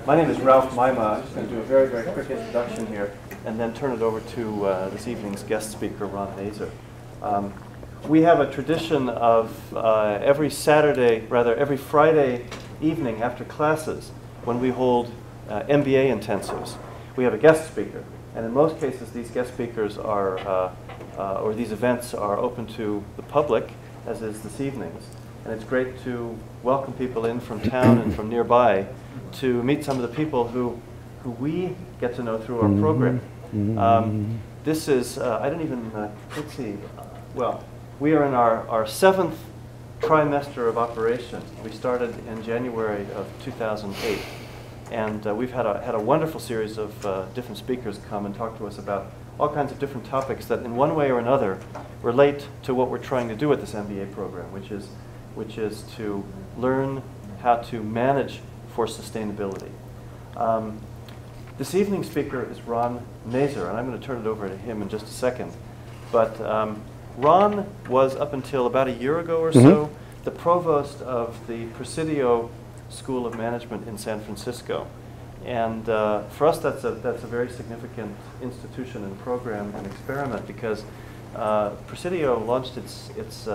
My name is Ralph Maima. I'm just going to do a very, very quick introduction here and then turn it over to this evening's guest speaker, Ron Nahser. We have a tradition of every Friday evening after classes when we hold MBA intensives. We have a guest speaker, and in most cases these guest speakers are, or these events are open to the public, as is this evening's. And it's great to welcome people in from town and from nearby to meet some of the people who we get to know through our program. This is, I don't even, let's see, well, we are in our 7th trimester of operation. We started in January of 2008. And we've had a wonderful series of different speakers come and talk to us about all kinds of different topics that in one way or another relate to what we're trying to do with this MBA program, which is to learn how to manage for sustainability. This evening's speaker is Ron Nahser, and I'm going to turn it over to him in just a second. But Ron was, up until about a year ago or so, the provost of the Presidio School of Management in San Francisco. And for us, that's a very significant institution and program and experiment, because Presidio launched its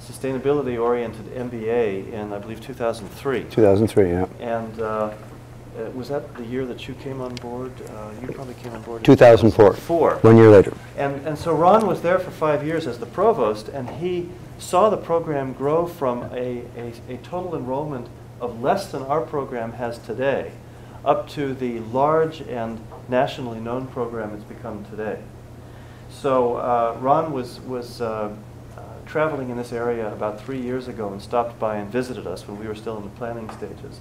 sustainability-oriented MBA in, I believe, 2003. 2003, yeah. And was that the year that you came on board? You probably came on board in 2004. 1 year later. And so Ron was there for 5 years as the provost, and he saw the program grow from a total enrollment of less than our program has today, up to the large and nationally known program it's become today. So Ron was traveling in this area about 3 years ago and stopped by and visited us when we were still in the planning stages,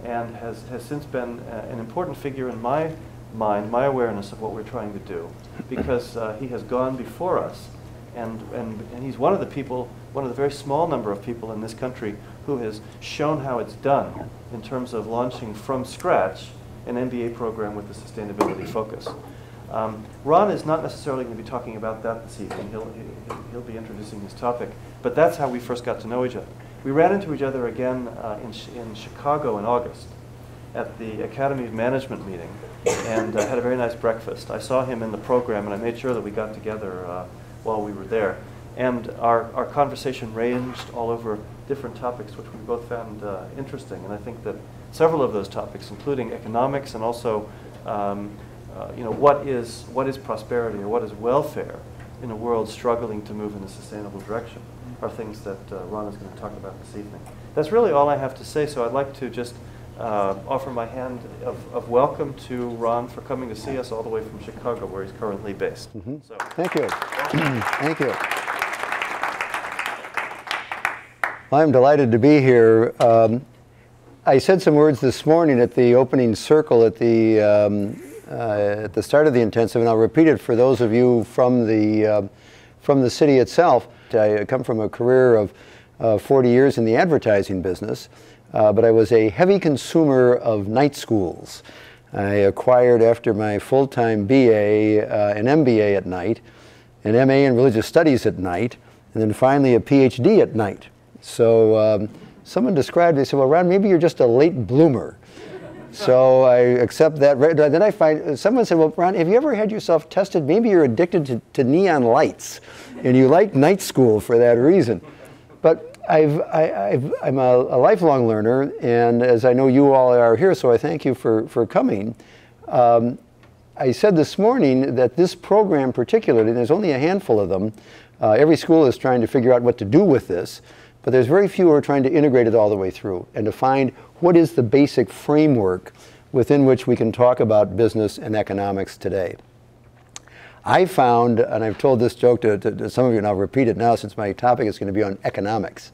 and has since been an important figure in my mind, my awareness of what we're trying to do, because he has gone before us, and he's one of the people, one of the very small number of people in this country who has shown how it's done in terms of launching from scratch an MBA program with a sustainability focus. Ron is not necessarily going to be talking about that this evening. He'll be introducing his topic, but that's how we first got to know each other. We ran into each other again in Chicago in August at the Academy of Management meeting, and had a very nice breakfast. I saw him in the program, and I made sure that we got together while we were there. And our conversation ranged all over different topics, which we both found interesting. And I think that several of those topics, including economics and also what is prosperity, or what is welfare in a world struggling to move in a sustainable direction, are things that Ron is going to talk about this evening. That's really all I have to say, so I'd like to just offer my hand of welcome to Ron for coming to see us all the way from Chicago, where he's currently based. So, thank you. Thank you. I'm delighted to be here. I said some words this morning at the opening circle at the start of the intensive, and I'll repeat it for those of you from the city itself. I come from a career of 40 years in the advertising business, but I was a heavy consumer of night schools. I acquired, after my full-time BA, an MBA at night, an MA in religious studies at night, and then finally a PhD at night. So someone described it, they said, well, Ron, maybe you're just a late bloomer. So I accept that. Then I find, someone said, well, Ron, have you ever had yourself tested? Maybe you're addicted to neon lights, and you like night school for that reason. But I'm a lifelong learner, and as I know you all are here, so I thank you for coming. I said this morning that this program particularly, there's only a handful of them. Every school is trying to figure out what to do with this, but there's very few who are trying to integrate it all the way through and to find what is the basic framework within which we can talk about business and economics today. I found, and I've told this joke to some of you, and I'll repeat it now since my topic is going to be on economics.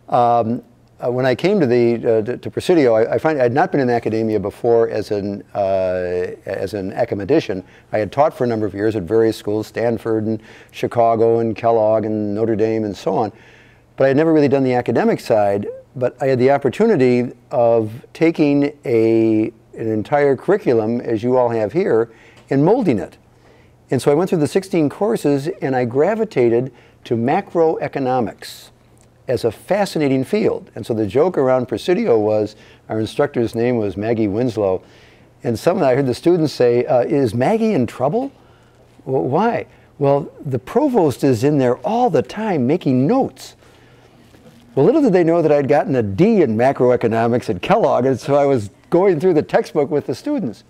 When I came to Presidio, I find I had not been in academia before as an academician. I had taught for a number of years at various schools, Stanford and Chicago and Kellogg and Notre Dame and so on. But I had never really done the academic side, but I had the opportunity of taking an entire curriculum, as you all have here, and molding it. And so I went through the 16 courses, and I gravitated to macroeconomics. as a fascinating field. And so the joke around Presidio was, our instructor's name was Maggie Winslow, and I heard the students say, is Maggie in trouble? Well, why? Well, the provost is in there all the time making notes. Well, little did they know that I'd gotten a D in macroeconomics at Kellogg, and so I was going through the textbook with the students.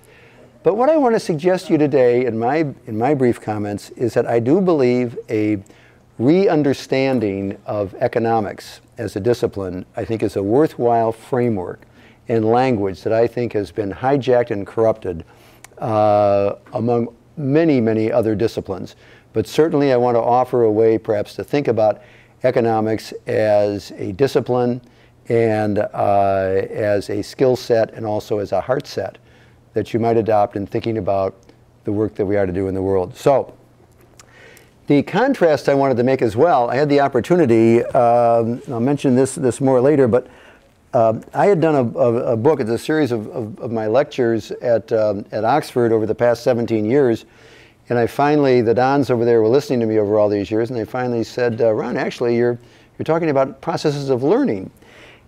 But what I want to suggest to you today in my brief comments is that I do believe a re-understanding of economics as a discipline, I think, is a worthwhile framework and language that I think has been hijacked and corrupted among many, many other disciplines. But certainly I want to offer a way perhaps to think about economics as a discipline and as a skill set and also as a heart set that you might adopt in thinking about the work that we are to do in the world. So the contrast I wanted to make as well, I had the opportunity, I'll mention this more later, but I had done a book, it's a series of my lectures at Oxford over the past 17 years, and I finally, the Dons over there were listening to me over all these years, and they finally said, Ron, actually you're talking about processes of learning.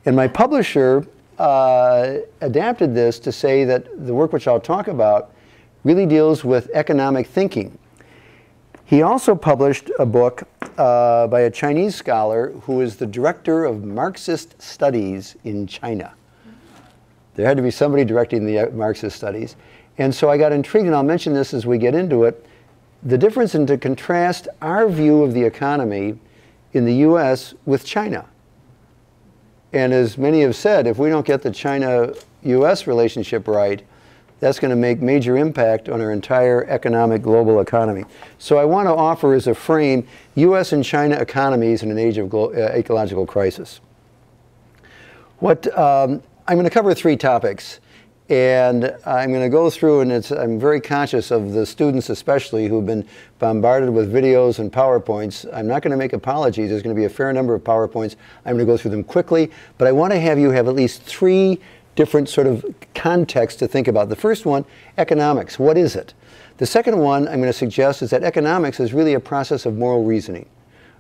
And my publisher adapted this to say that the work which I'll talk about really deals with economic thinking. He also published a book by a Chinese scholar who is the director of Marxist studies in China. There had to be somebody directing the Marxist studies. And so I got intrigued, and I'll mention this as we get into it, the difference in to contrast our view of the economy in the US with China. And as many have said, if we don't get the China-US relationship right, that's going to make major impact on our entire economic global economy. So I want to offer as a frame US and China economies in an age of ecological crisis. I'm going to cover 3 topics. And I'm going to go through, and I'm very conscious of the students especially who've been bombarded with videos and PowerPoints. I'm not going to make apologies. There's going to be a fair number of PowerPoints. I'm going to go through them quickly, but I want to have you have at least 3 different sort of contexts to think about. The first one, economics. What is it? The second one I'm going to suggest is that economics is really a process of moral reasoning,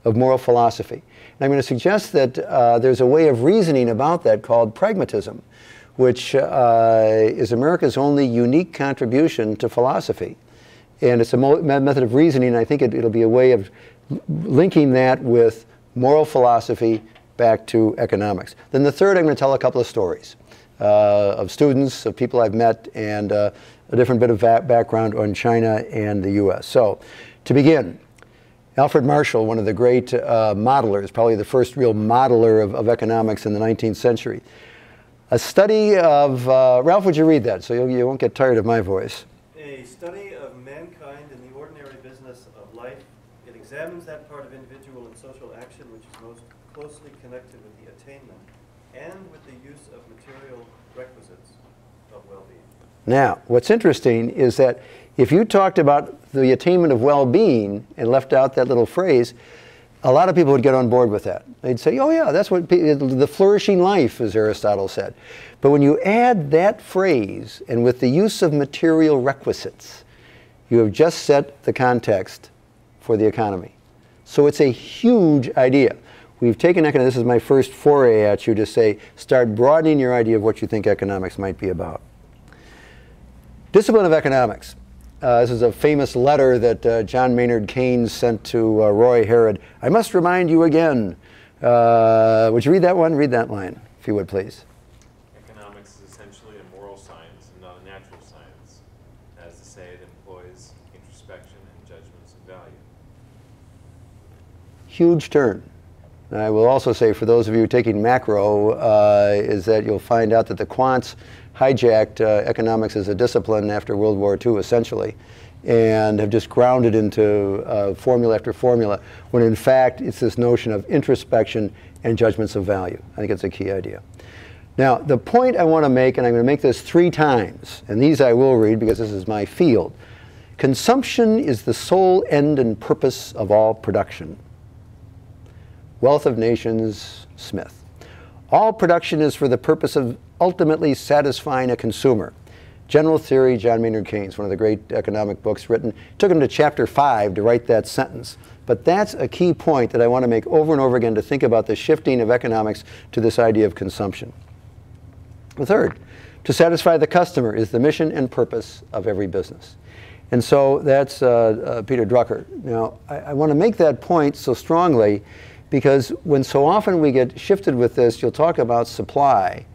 of moral philosophy. And I'm going to suggest that there's a way of reasoning about that called pragmatism, which is America's only unique contribution to philosophy. And it's a method of reasoning, and I think it'll be a way of linking that with moral philosophy back to economics. Then the third, I'm going to tell a couple of stories of students, of people I've met, and a different bit of background on China and the US. So, to begin, Alfred Marshall, one of the great modelers, probably the first real modeler of economics in the 19th century. A study of, Ralph, would you read that so you won't get tired of my voice? A study of mankind in the ordinary business of life. It examines that part of individual and social action which is most closely connected with the attainment and with the use of material requisites of well-being. Now, what's interesting is that if you talked about the attainment of well-being and left out that little phrase, a lot of people would get on board with that. They'd say, oh yeah, that's what the flourishing life, as Aristotle said. But when you add that phrase, and with the use of material requisites, you have just set the context for the economy. So it's a huge idea. We've taken economics, this is my first foray at you to say, start broadening your idea of what you think economics might be about. Discipline of economics. This is a famous letter that John Maynard Keynes sent to Roy Harrod. I must remind you again. Would you read that one? Read that line, if you would, please. Economics is essentially a moral science and not a natural science. That is to say, it employs introspection and judgments of value. Huge turn. And I will also say, for those of you taking macro, is that you'll find out that the quants hijacked economics as a discipline after World War II, essentially, and have just ground it into formula after formula, when in fact it's this notion of introspection and judgments of value. I think it's a key idea. Now, the point I want to make, and I'm going to make this 3 times, and these I will read because this is my field. Consumption is the sole end and purpose of all production. Wealth of Nations, Smith. All production is for the purpose of ultimately satisfying a consumer. General Theory, John Maynard Keynes, one of the great economic books written. It took him to chapter 5 to write that sentence, But that's a key point that I want to make over and over again to think about the shifting of economics to this idea of consumption. The third, to satisfy the customer is the mission and purpose of every business. And so that's Peter Drucker. Now, I want to make that point so strongly because when so often we get shifted with this, you'll talk about supply.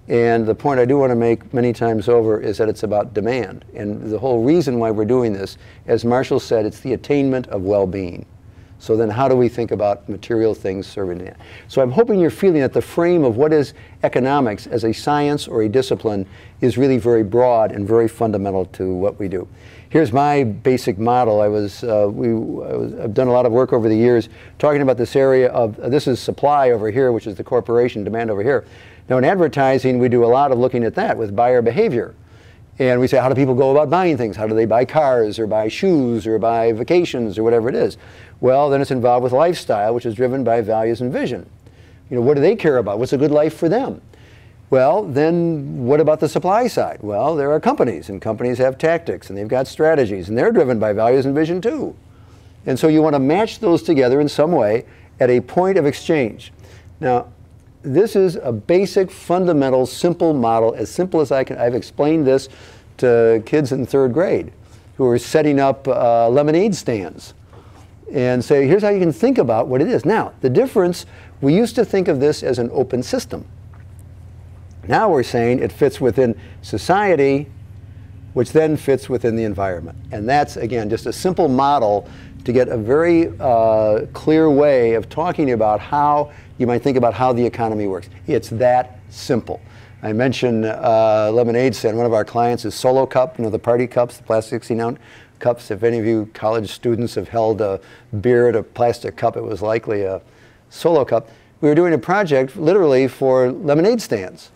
And the point I do want to make many times over is that it's about demand. And the whole reason why we're doing this, as Marshall said, it's the attainment of well-being. So then how do we think about material things serving that? So I'm hoping you're feeling that the frame of what is economics as a science or a discipline is really very broad and very fundamental to what we do. Here's my basic model. I've done a lot of work over the years talking about this area of, this is supply over here, which is the corporation, demand over here. Now in advertising, we do a lot of looking at that with buyer behavior. And we say, how do people go about buying things? How do they buy cars or buy shoes or buy vacations or whatever it is? Well, then it's involved with lifestyle, which is driven by values and vision. You know, what do they care about? What's a good life for them? Well, then what about the supply side? Well, there are companies, and companies have tactics, and they've got strategies, and they're driven by values and vision too. And so you want to match those together in some way at a point of exchange. Now, this is a basic, fundamental, simple model, as simple as I can. I've explained this to kids in 3rd grade who are setting up lemonade stands and say, here's how you can think about what it is. Now, the difference, we used to think of this as an open system. Now we're saying it fits within society, which then fits within the environment. And that's, again, just a simple model to get a very clear way of talking about how you might think about how the economy works. It's that simple. I mentioned lemonade stand. One of our clients is Solo Cup, you know, the party cups, the plastic 16-ounce cups. If any of you college students have held a beer at a plastic cup, it was likely a Solo Cup. We were doing a project literally for lemonade stands.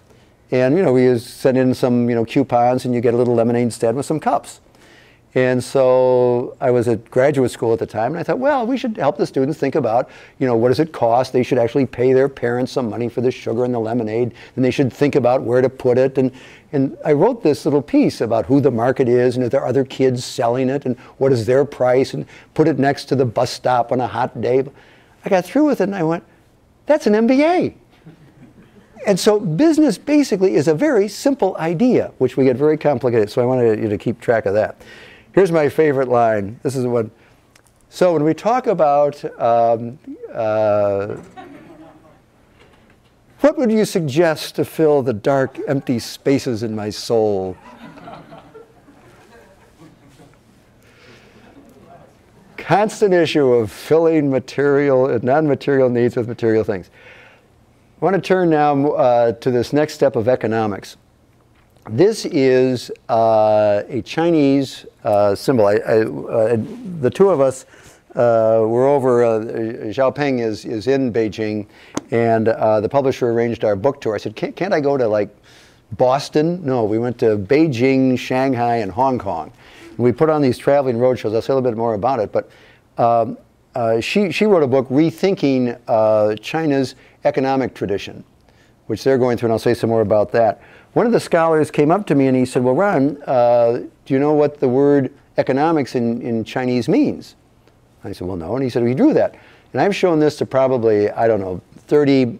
And, you know, we send in some, you know, coupons and you get a little lemonade stand with some cups. And so I was at graduate school at the time, and I thought, well, we should help the students think about, you know, what does it cost? They should actually pay their parents some money for the sugar and the lemonade, and they should think about where to put it. And I wrote this little piece about who the market is, and if there are other kids selling it, and what is their price, and put it next to the bus stop on a hot day. I got through with it, and I went, that's an MBA. And so business basically is a very simple idea, which we get very complicated. So I wanted you to keep track of that. Here's my favorite line. This is one. So when we talk about what would you suggest to fill the dark, empty spaces in my soul? Constant issue of filling material, non-material needs with material things. I want to turn now to this next step of economics. This is a Chinese symbol. The two of us were over, Xiaopeng is in Beijing, and the publisher arranged our book tour. I said, can't I go to like Boston? No, we went to Beijing, Shanghai, and Hong Kong. And we put on these traveling roadshows. I'll say a little bit more about it, but she wrote a book rethinking China's economic tradition, which they're going through, and I'll say some more about that. One of the scholars came up to me and he said, well, Ron, do you know what the word economics in Chinese means? I said, well, no. And he said, well, you drew that. And I've shown this to probably, I don't know, 30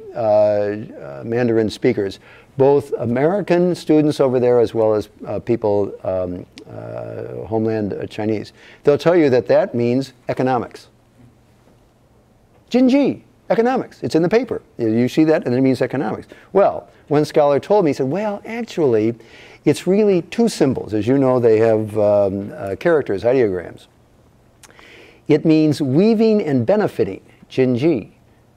Mandarin speakers, both American students over there as well as people, homeland Chinese. They'll tell you that that means economics. Jinji, economics. It's in the paper. You see that, and it means economics. Well, one scholar told me, he said, well, actually, it's really two symbols. As you know, they have characters, ideograms. It means weaving and benefiting, Jinji.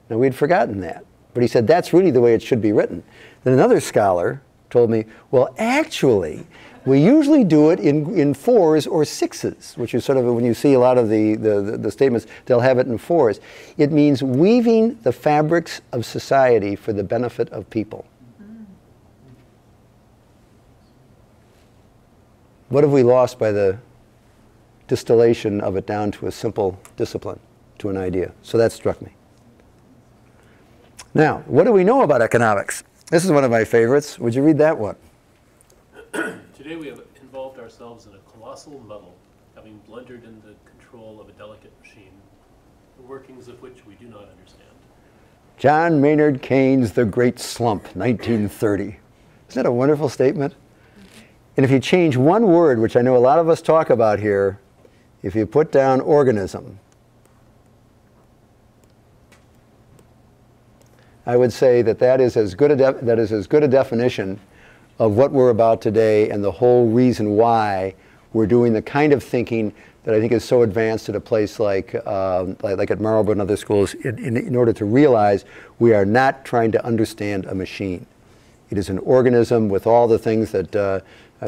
Now, we'd forgotten that. But he said, that's really the way it should be written. Then another scholar told me, well, actually, we usually do it in fours or sixes, which is sort of, when you see a lot of the statements, they'll have it in fours. It means weaving the fabrics of society for the benefit of people. What have we lost by the distillation of it down to a simple discipline, to an idea? So that struck me. Now, what do we know about economics? This is one of my favorites. Would you read that one? Today we have involved ourselves in a colossal muddle, having blundered in the control of a delicate machine. the workings of which we do not understand. John Maynard Keynes' The Great Slump, 1930. Isn't that a wonderful statement? And if you change one word, which I know a lot of us talk about here, if you put down organism, I would say that that is as good a definition of what we're about today and the whole reason why we're doing the kind of thinking that I think is so advanced at a place like at Marlboro and other schools in order to realize we are not trying to understand a machine. It is an organism with all the things that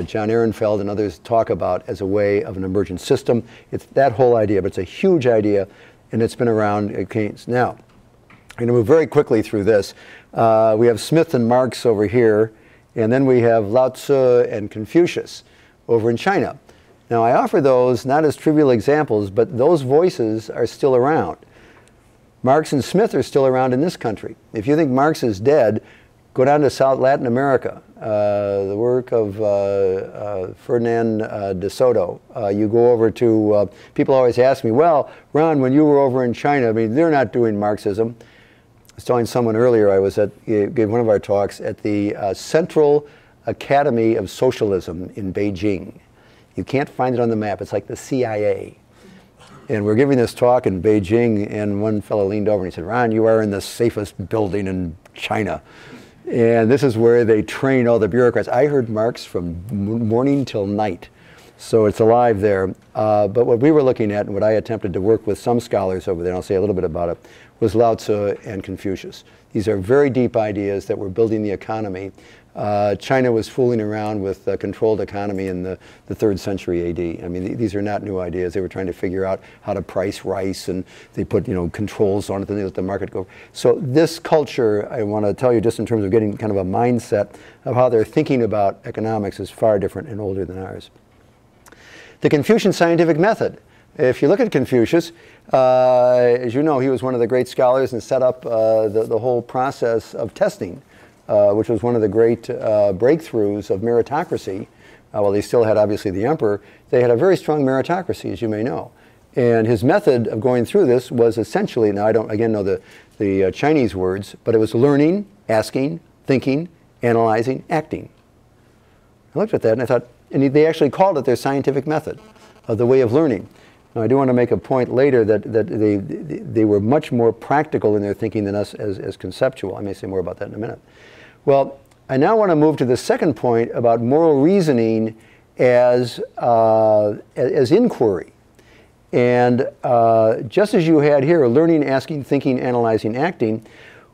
John Ehrenfeld and others talk about as a way of an emergent system. It's that whole idea, but it's a huge idea, and it's been around at Keynes. Now, I'm going to move very quickly through this. We have Smith and Marx over here, and then we have Lao Tzu and Confucius over in China. Now, I offer those not as trivial examples, but those voices are still around. Marx and Smith are still around in this country. If you think Marx is dead, go down to South Latin America, the work of Ferdinand de Soto. You go over to, people always ask me, well, Ron, when you were over in China, I mean, they're not doing Marxism. I was telling someone earlier, I was gave one of our talks at the Central Academy of Socialism in Beijing. You can't find it on the map. It's like the CIA. And we're giving this talk in Beijing, and one fellow leaned over and he said, Ron, you are in the safest building in China. And this is where they train all the bureaucrats. I heard Marx from morning till night. So it's alive there. But what we were looking at, and what I attempted to work with some scholars over there, and I'll say a little bit about it, was Lao Tzu and Confucius. These are very deep ideas that were building the economy. China was fooling around with a controlled economy in the 3rd century AD. I mean, these are not new ideas. They were trying to figure out how to price rice, and they put, controls on it, and they let the market go. So this culture, I want to tell you just in terms of getting kind of a mindset of how they're thinking about economics, is far different and older than ours. The Confucian scientific method. If you look at Confucius, as you know, he was one of the great scholars and set up the whole process of testing, which was one of the great breakthroughs of meritocracy. While they still had, obviously, the emperor, they had a very strong meritocracy, as you may know. And his method of going through this was essentially, now I don't, again, know the Chinese words, but it was learning, asking, thinking, analyzing, acting. I looked at that and I thought, and they actually called it their scientific method of the way of learning. Now, I do want to make a point later that they were much more practical in their thinking than us as conceptual. I may say more about that in a minute. Well, I now want to move to the second point about moral reasoning as inquiry. And just as you had here, learning, asking, thinking, analyzing, acting,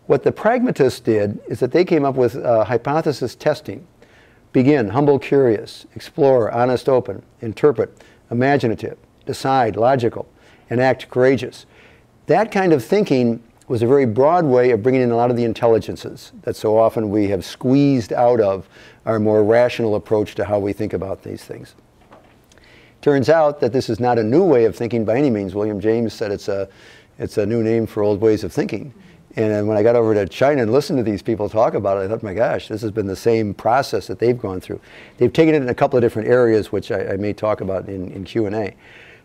what the pragmatists did is that they came up with hypothesis testing. Begin, humble, curious, explore, honest, open, interpret, imaginative, decide, logical, and act courageous. That kind of thinking was a very broad way of bringing in a lot of the intelligences that so often we have squeezed out of our more rational approach to how we think about these things. Turns out that this is not a new way of thinking by any means. William James said it's a new name for old ways of thinking. And when I got over to China and listened to these people talk about it, I thought, my gosh, this has been the same process that they've gone through. They've taken it in a couple of different areas, which I may talk about in Q&A.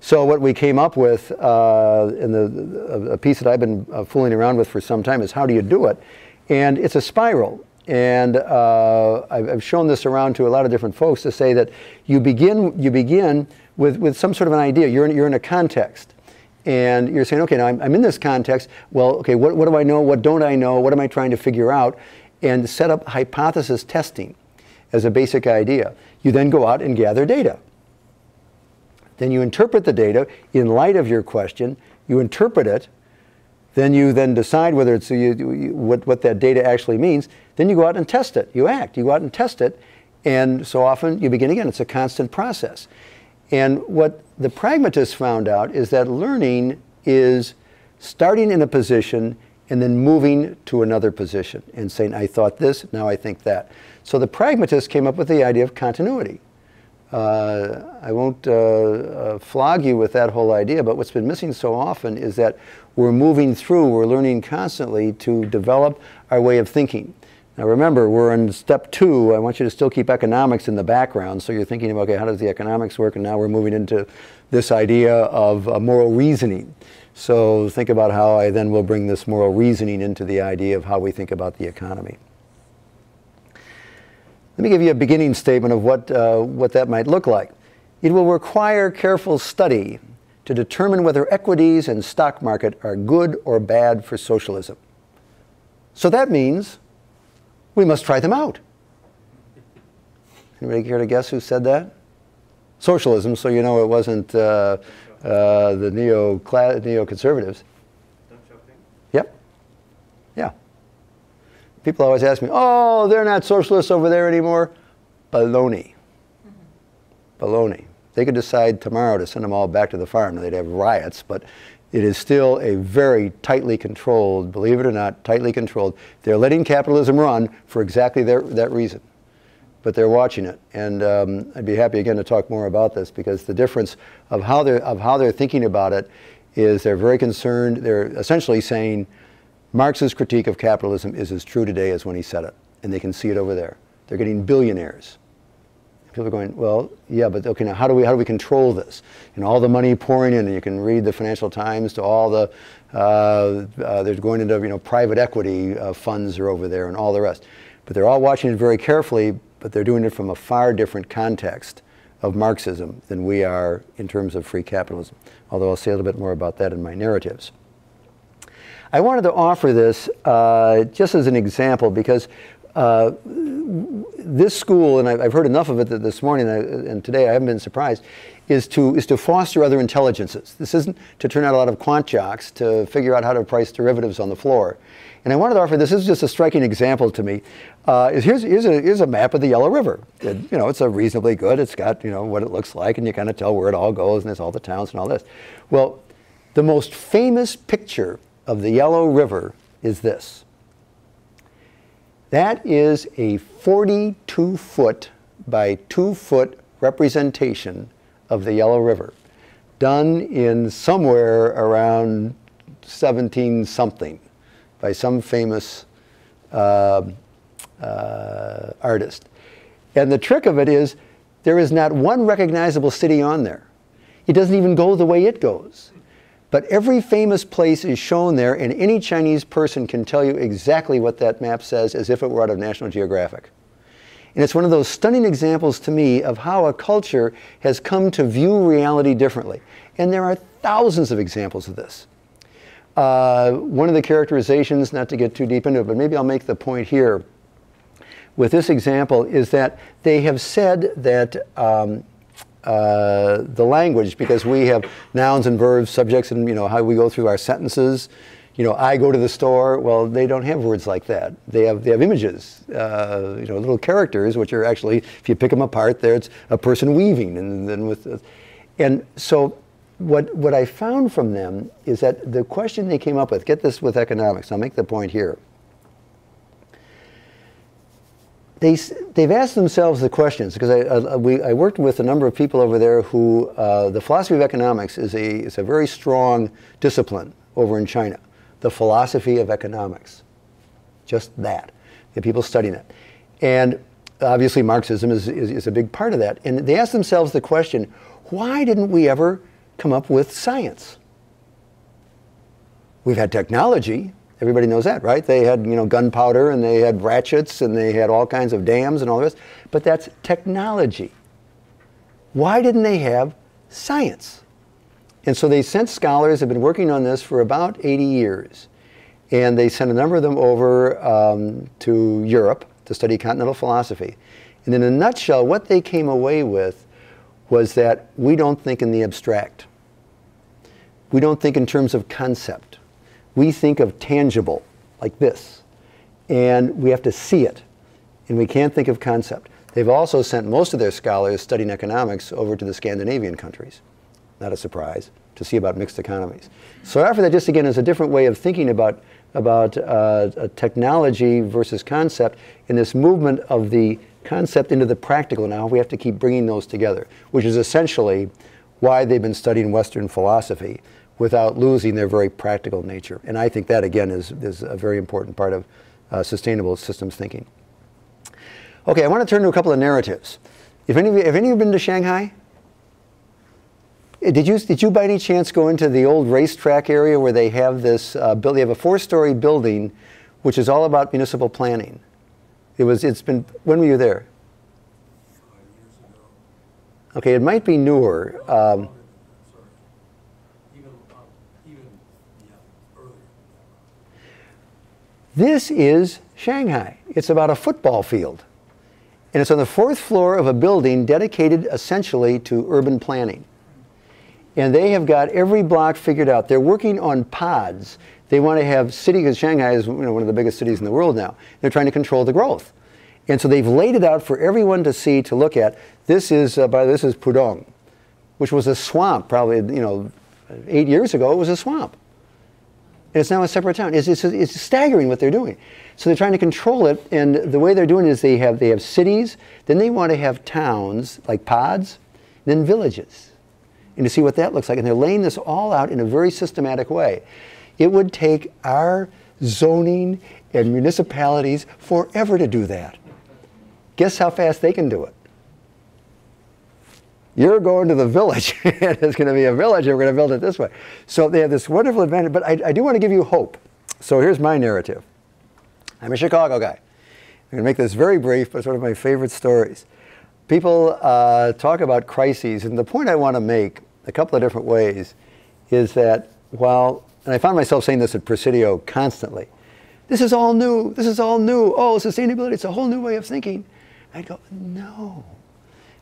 So what we came up with in a piece that I've been fooling around with for some time is how do you do it? And it's a spiral. And I've shown this around to a lot of different folks to say that you begin with some sort of an idea. You're in a context. And you're saying, okay, now I'm in this context. Well, okay, what do I know? What don't I know? What am I trying to figure out? And set up hypothesis testing as a basic idea. You then go out and gather data. Then you interpret the data in light of your question. You interpret it. Then you decide whether it's what that data actually means. Then you go out and test it. You act. You go out and test it. And so often you begin again. It's a constant process. And what the pragmatists found out is that learning is starting in a position and then moving to another position and saying, I thought this, now I think that. So the pragmatists came up with the idea of continuity. I won't flog you with that whole idea, but what's been missing so often is that we're moving through, we're learning constantly to develop our way of thinking. Now remember, we're in step 2. I want you to still keep economics in the background. So you're thinking about, okay, how does the economics work? And now we're moving into this idea of moral reasoning. So think about how I then will bring this moral reasoning into the idea of how we think about the economy. Let me give you a beginning statement of what that might look like. It will require careful study to determine whether equities and stock market are good or bad for socialism. So that means we must try them out. Anybody care to guess who said that? Socialism, so you know it wasn't the neoconservatives. Yep. Yeah. People always ask me, oh, they're not socialists over there anymore. Baloney. Baloney. They could decide tomorrow to send them all back to the farm. They'd have riots, but it is still a very tightly controlled, believe it or not, tightly controlled. They're letting capitalism run for exactly that reason. But they're watching it. And I'd be happy again to talk more about this, because the difference of how they're thinking about it is they're very concerned. They're essentially saying Marx's critique of capitalism is as true today as when he said it. And they can see it over there. They're getting billionaires. People are going, well, yeah, but okay, now how do we control this? And all the money pouring in, and you can read the Financial Times to all the, they're going into, private equity funds are over there and all the rest. But they're all watching it very carefully, but they're doing it from a far different context of Marxism than we are in terms of free capitalism. Although I'll say a little bit more about that in my narratives. I wanted to offer this just as an example, because this school, and I've heard enough of it that this morning and today I haven't been surprised, is to foster other intelligences. This isn't to turn out a lot of quant jocks to figure out how to price derivatives on the floor. And I wanted to offer this is just a striking example to me. Here's a map of the Yellow River. It's a reasonably good. It's got what it looks like, and you kind of tell where it all goes, and there's all the towns and all this. Well, the most famous picture of the Yellow River is this. That is a 42-foot by 2-foot representation of the Yellow River, done in somewhere around 17-something by some famous artist. And the trick of it is there is not one recognizable city on there. It doesn't even go the way it goes. But every famous place is shown there, and any Chinese person can tell you exactly what that map says as if it were out of National Geographic. And it's one of those stunning examples to me of how a culture has come to view reality differently. And there are thousands of examples of this. One of the characterizations, not to get too deep into it, but maybe I'll make the point here with this example, is that they have said that the language, because we have nouns and verbs, subjects, and how we go through our sentences. I go to the store. Well, they don't have words like that. They have images, little characters, which are actually, if you pick them apart, there's a person weaving, and then and so what I found from them is that the question they came up with. Get this with economics. I'll make the point here. They've asked themselves the questions, because I worked with a number of people over there who the philosophy of economics is a very strong discipline over in China. The philosophy of economics, just that. The people studying it, and obviously Marxism is a big part of that. And they asked themselves the question: why didn't we ever come up with science? We've had technology. Everybody knows that, right? They had, gunpowder, and they had ratchets, and they had all kinds of dams and all the rest. But that's technology. Why didn't they have science? And so they sent scholars, have been working on this for about 80 years. And they sent a number of them over to Europe to study continental philosophy. And in a nutshell, what they came away with was that we don't think in the abstract. We don't think in terms of concept. We think of tangible, like this, and we have to see it, and we can't think of concept. They've also sent most of their scholars studying economics over to the Scandinavian countries, not a surprise, to see about mixed economies. So I offer that just again as a different way of thinking about technology versus concept, in this movement of the concept into the practical. Now we have to keep bringing those together, which is essentially why they've been studying Western philosophy, without losing their very practical nature. And I think that, again, is a very important part of sustainable systems thinking. Okay, I want to turn to a couple of narratives. Have any of you been to Shanghai? Did you by any chance go into the old racetrack area where they have this, they have a 4-story building which is all about municipal planning? When were you there? 5 years ago. Okay, it might be newer. Sorry. Even earlier. This is Shanghai. It's about a football field. And it's on the 4th floor of a building dedicated essentially to urban planning. And they have got every block figured out. They're working on pods. They want to have city, because Shanghai is one of the biggest cities in the world now. They're trying to control the growth. And so they've laid it out for everyone to see, to look at. This is Pudong, which was a swamp probably, 8 years ago. It was a swamp. And it's now a separate town. It's staggering what they're doing. So they're trying to control it, and the way they're doing it is they have cities, then they want to have towns, like pods, then villages, and to see what that looks like. And they're laying this all out in a very systematic way. It would take our zoning and municipalities forever to do that. Guess how fast they can do it? You're going to the village, and it's going to be a village, and we're going to build it this way. So they have this wonderful advantage, but I do want to give you hope. So here's my narrative. I'm a Chicago guy. I'm going to make this very brief, but it's one of my favorite stories. People talk about crises, and the point I want to make, a couple of different ways, is that while, and I found myself saying this at Presidio constantly, this is all new, this is all new, oh, sustainability, it's a whole new way of thinking. I'd go, no.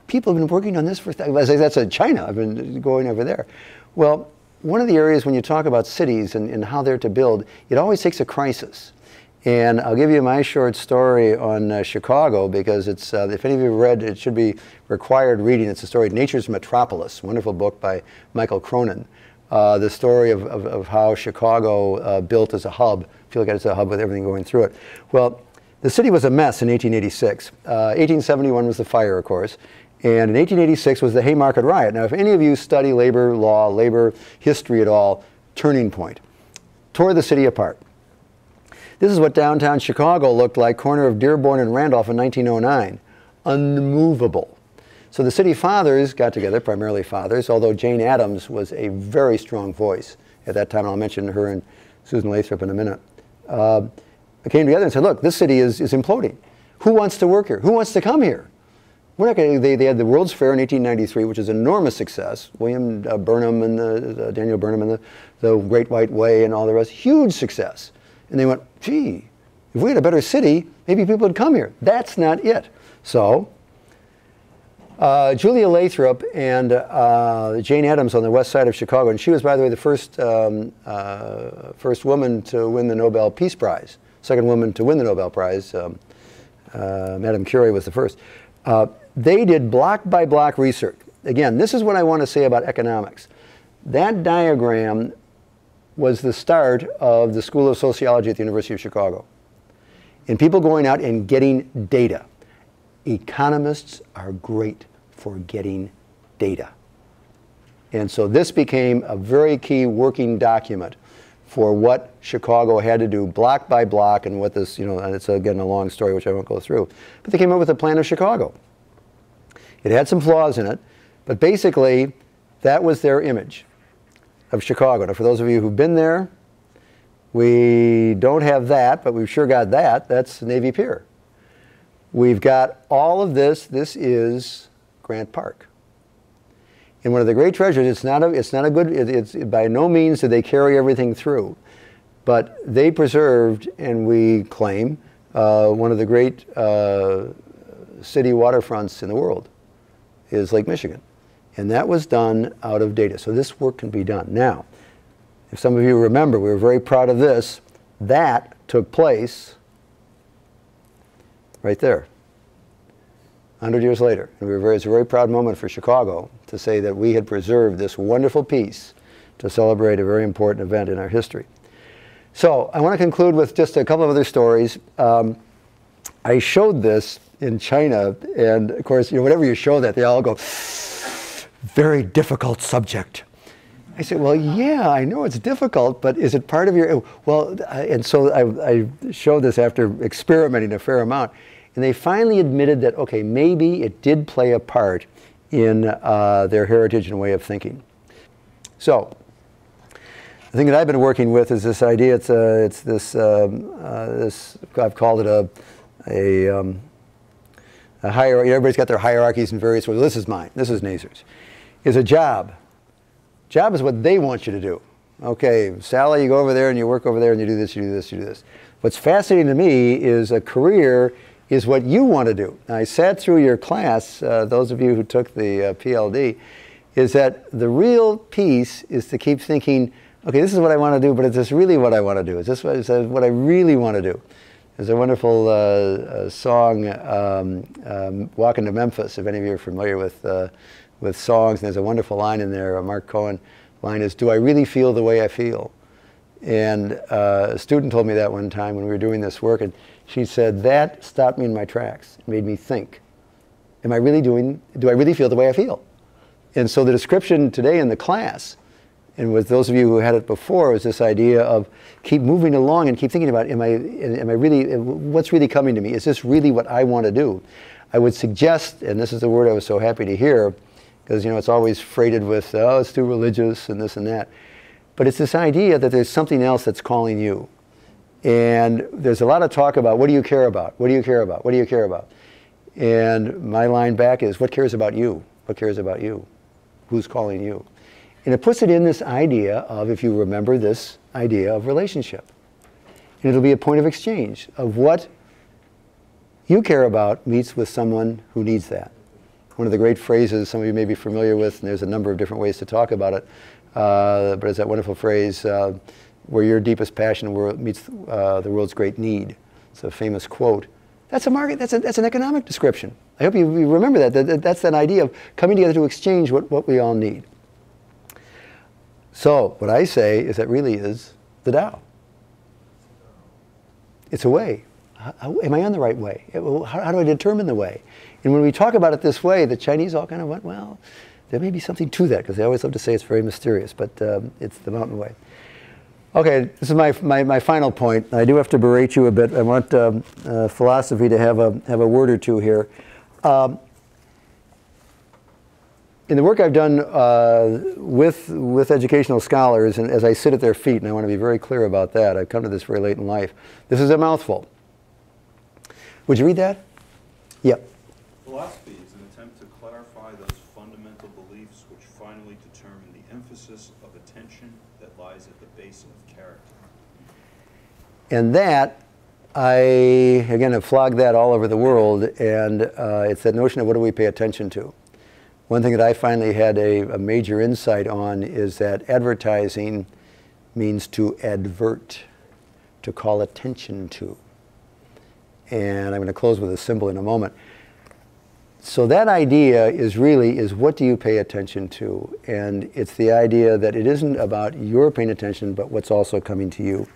People have been working on this for, that's in China, I've been going over there. Well, one of the areas when you talk about cities and how they're to build, it always takes a crisis. And I'll give you my short story on Chicago, because it's, if any of you have read, it should be required reading. It's the story of Nature's Metropolis, wonderful book by Michael Cronin. The story of how Chicago built as a hub. I feel like it's a hub with everything going through it. Well, the city was a mess in 1886. 1871 was the fire, of course. And in 1886 was the Haymarket Riot. Now, if any of you study labor law, labor history at all, turning point. Tore the city apart. This is what downtown Chicago looked like, corner of Dearborn and Randolph in 1909. Unmovable. So the city fathers got together, primarily fathers, although Jane Addams was a very strong voice at that time. I'll mention her and Susan Lathrop in a minute. They came together and said, look, this city is imploding. Who wants to work here? Who wants to come here? We're not going to, they had the World's Fair in 1893, which is an enormous success. William Burnham and Daniel Burnham and the Great White Way and all the rest, huge success. And they went, gee, if we had a better city, maybe people would come here. That's not it. So Julia Lathrop and Jane Addams on the west side of Chicago, and she was, by the way, the first woman to win the Nobel Peace Prize, second woman to win the Nobel Prize. Madame Curie was the first. They did block by block research. Again, this is what I want to say about economics. That diagram was the start of the School of Sociology at the University of Chicago. And people going out and getting data. Economists are great for getting data. And so this became a very key working document for what Chicago had to do block by block, and what this, and it's again a long story which I won't go through. But they came up with a plan of Chicago. It had some flaws in it, but basically that was their image of Chicago. Now, for those of you who've been there, we don't have that, but we've sure got that. That's Navy Pier. We've got all of this. This is Grant Park. And one of the great treasures, it's not a good, it's by no means did they carry everything through, but they preserved, and we claim, one of the great city waterfronts in the world is Lake Michigan. And that was done out of data. So this work can be done. Now, if some of you remember, we were very proud of this. That took place right there, 100 years later. And it's a very proud moment for Chicago to say that we had preserved this wonderful piece to celebrate a very important event in our history. So I want to conclude with just a couple of other stories. I showed this in China, and of course, whenever you show that, they all go, very difficult subject. I said, well, yeah, I know it's difficult, but is it part of your, well, and so I showed this after experimenting a fair amount, and they finally admitted that, okay, maybe it did play a part in their heritage and way of thinking. So, the thing that I've been working with is this idea, it's this, I've called it a hierarchy. Everybody's got their hierarchies in various ways. This is mine, this is Nahser's. Is a job. Job is what they want you to do. Okay, Sally, you go over there and you work over there and you do this, you do this, you do this. What's fascinating to me is a career is what you want to do. Now, I sat through your class, those of you who took the PLD, is that the real piece is to keep thinking, okay, this is what I want to do, but is this really what I want to do? Is this what I really want to do? There's a wonderful song, Walking to Memphis, if any of you are familiar with songs, and there's a wonderful line in there, a Mark Cohen line is, do I really feel the way I feel? And a student told me that one time when we were doing this work, and she said, that stopped me in my tracks. It made me think, do I really feel the way I feel? And so the description today in the class, and with those of you who had it before, was this idea of keep moving along and keep thinking about, am I really, what's really coming to me? Is this really what I want to do? I would suggest, and this is the word I was so happy to hear, because it's always freighted with, oh, it's too religious and this and that. But it's this idea that there's something else that's calling you. And there's a lot of talk about, what do you care about? What do you care about? What do you care about? And my line back is, what cares about you? What cares about you? Who's calling you? And it puts it in this idea of, if you remember this idea of relationship. And it'll be a point of exchange of what you care about meets with someone who needs that. One of the great phrases some of you may be familiar with, and there's a number of different ways to talk about it, but it's that wonderful phrase, where your deepest passion meets the world's great need. It's a famous quote. That's a market, that's an economic description. I hope you remember that. That's that idea of coming together to exchange what we all need. So what I say is that really is the Tao. It's a way. Am I on the right way? How do I determine the way? And when we talk about it this way, the Chinese all kind of went, well, there may be something to that, because they always love to say it's very mysterious, but it's the mountain way. Okay, this is my final point. I do have to berate you a bit. I want philosophy to have a word or two here. In the work I've done with educational scholars, and as I sit at their feet, and I want to be very clear about that, I've come to this very late in life. This is a mouthful. Would you read that? Yep. Philosophy is an attempt to clarify those fundamental beliefs which finally determine the emphasis of attention that lies at the base of character. And that, I, again, have flogged that all over the world, and it's that notion of what do we pay attention to. One thing that I finally had a major insight on is that advertising means to advert, to call attention to. And I'm going to close with a symbol in a moment. So that idea is really, what do you pay attention to? And it's the idea that it isn't about your paying attention, but what's also coming to you.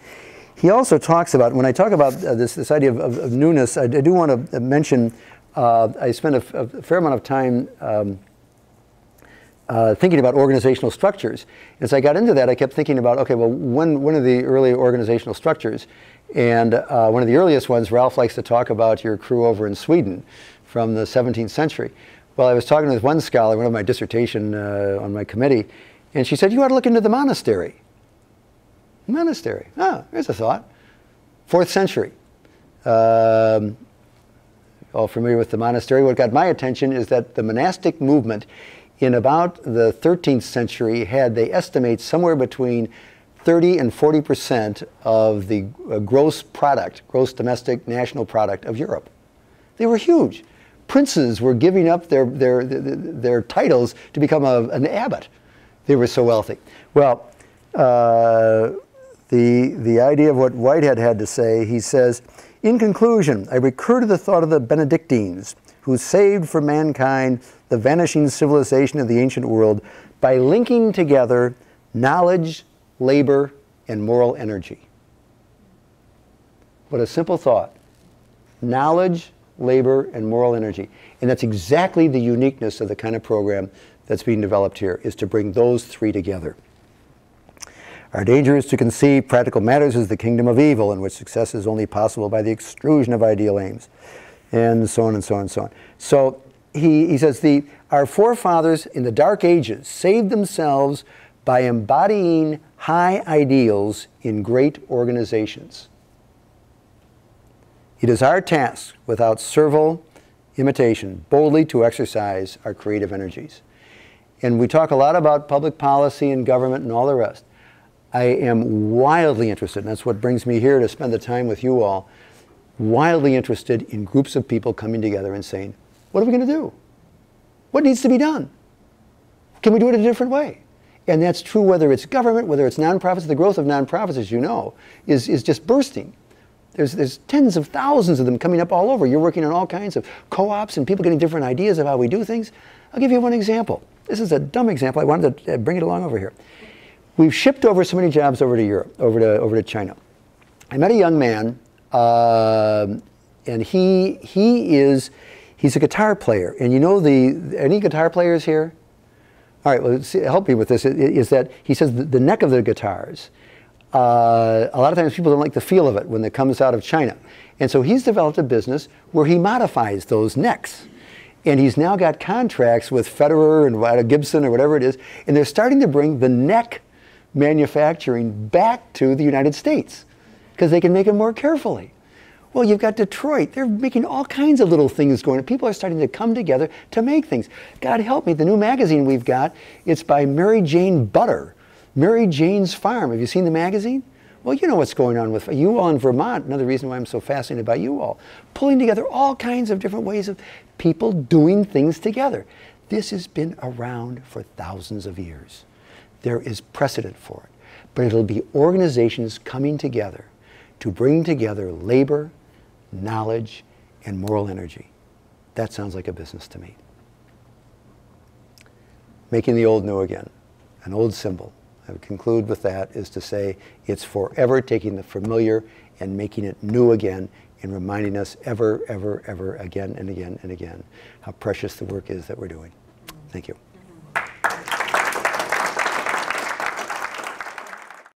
He also talks about, when I talk about this idea of newness, I do want to mention, I spent a fair amount of time thinking about organizational structures. As I got into that, I kept thinking about, okay, well, one of the early organizational structures, and one of the earliest ones, Ralph likes to talk about your crew over in Sweden from the 17th century. Well, I was talking with one scholar, one of my dissertation on my committee, and she said, you ought to look into the monastery. Monastery, ah, there's a thought. 4th century. All familiar with the monastery. What got my attention is that the monastic movement in about the 13th century had, they estimate, somewhere between 30 and 40% of the gross domestic national product of Europe. They were huge. Princes were giving up their titles to become an abbot. They were so wealthy. Well, the idea of what Whitehead had to say, he says, in conclusion, I recur to the thought of the Benedictines, who saved for mankind the vanishing civilization of the ancient world by linking together knowledge, labor, and moral energy. What a simple thought. Knowledge, labor, and moral energy. And that's exactly the uniqueness of the kind of program that's being developed here, is to bring those three together. Our danger is to conceive practical matters as the kingdom of evil, in which success is only possible by the extrusion of ideal aims, and so on and so on and so on. So he says, our forefathers in the Dark Ages saved themselves by embodying high ideals in great organizations. It is our task, without servile imitation, boldly to exercise our creative energies. And we talk a lot about public policy and government and all the rest. I am wildly interested, and that's what brings me here to spend the time with you all, wildly interested in groups of people coming together and saying, what are we going to do? What needs to be done? Can we do it a different way? And that's true whether it's government, whether it's nonprofits. The growth of nonprofits, as you know, is just bursting. There's tens of thousands of them coming up all over. You're working on all kinds of co-ops and people getting different ideas of how we do things. I'll give you one example. This is a dumb example. I wanted to bring it along over here. We've shipped over so many jobs over to Europe, over to China. I met a young man, and he's a guitar player. And you know any guitar players here? All right, well, help me with this. Is that he says the neck of the guitars. A lot of times people don't like the feel of it when it comes out of China. And so he's developed a business where he modifies those necks. And he's now got contracts with Federer and Gibson or whatever it is. And they're starting to bring the neck manufacturing back to the United States because they can make them more carefully. Well, you've got Detroit. They're making all kinds of little things going on. People are starting to come together to make things. God help me, the new magazine we've got, it's by Mary Jane Butter. Mary Jane's Farm. Have you seen the magazine? Well, you know what's going on with you all in Vermont. Another reason why I'm so fascinated by you all. Pulling together all kinds of different ways of people doing things together. This has been around for thousands of years. There is precedent for it. But it'll be organizations coming together to bring together labor, knowledge, and moral energy. That sounds like a business to me. Making the old new again, an old symbol. I would conclude with that is to say it's forever taking the familiar and making it new again and reminding us ever, ever, ever again and again and again how precious the work is that we're doing. Thank you.